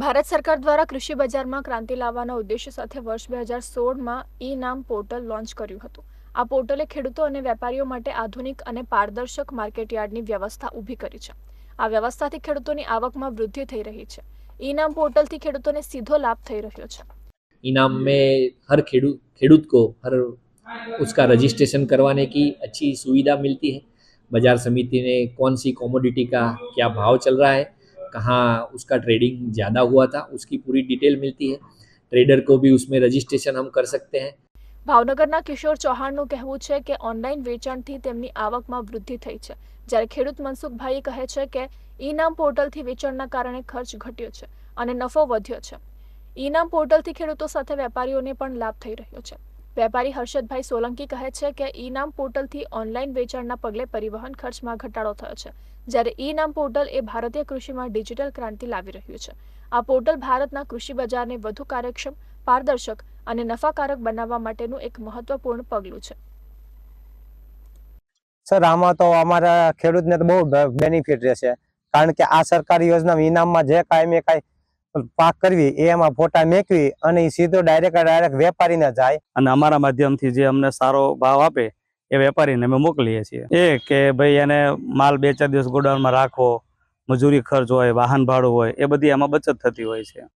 ભારત સરકાર દ્વારા કૃષિ બજારમાં ક્રાંતિ લાવવાના ઉદ્દેશ્ય સાથે વર્ષ 2016માં ઈ-નામ પોર્ટલ લોન્ચ કર્યું હતું। આ પોર્ટલે ખેડૂતો અને વેપારીઓ માટે આધુનિક અને પારદર્શક માર્કેટયાર્ડની વ્યવસ્થા ઊભી કરી છે। આ વ્યવસ્થાથી ખેડૂતોની આવકમાં વૃદ્ધિ થઈ રહી છે। ઈ-નામ પોર્ટલથી ખેડૂતોને સીધો લાભ થઈ રહ્યો છે। ईनाम में हर खेडूत को हर उसका रजिस्ट्रेशन करवाने की अच्छी सुविधा मिलती है। बाजार समिति ने कौन सी कमोडिटी का क्या भाव चल रहा है, कहाँ उसका ट्रेडिंग ज़्यादा हुआ था, उसकी पूरी डिटेल मिलती है। ट्रेडर को भी उसमें रजिस्ट्रेशन हम कर सकते हैं। ભાવનગરના કિશોર ચૌહાણનું કહેવું છે કે ઓનલાઈન વેચાણથી તેમની આવકમાં વૃદ્ધિ થઈ છે, જ્યારે ખેડૂત મનસુખભાઈ કહે છે કે ઈ-નામ પોર્ટલથી વેચાણના કારણે ખર્ચ ઘટ્યો છે અને નફો વધ્યો છે। ઈ-નામ પોર્ટલથી ખેડૂતો સાથે વેપારીઓને પણ લાભ થઈ રહ્યો છે। વેપારી હર્ષદભાઈ સોલંકી કહે છે કે ઈ-નામ પોર્ટલથી ઓનલાઈન વેચાણના પગલે પરિવહન ખર્ચમાં ઘટાડો થયો છે, જ્યારે ઈ-નામ પોર્ટલ એ ભારતીય કૃષિમાં ડિજિટલ ક્રાંતિ લાવી રહ્યું છે। આ પોર્ટલ ભારતના કૃષિ બજારને વધુ કાર્યક્ષમ, પારદર્શક અને નફાકારક બનાવવા માટેનું એક મહત્વપૂર્ણ પગલું છે। સર, આમાં તો અમારા ખેડૂતને તો બહુ બેનિફિટ રહેશે, કારણ કે આ સરકારી યોજના ઇનામમાં જે કાંઈ પાક કરવી એ એમાં ફોટા મેકવી અને એ સીધો ડાયરેક્ટ વેપારીને જાય અને અમારા માધ્યમથી જે અમને સારો ભાવ આપે એ વેપારીને અમે મોકલીએ છીએ। એ કે ભાઈ એને માલ 2-4 દિવસ ગોડાઉનમાં રાખવો, મજૂરી ખર્ચ હોય, વાહન ભાડું હોય, એ બધી આમાં બચત થતી હોય છે।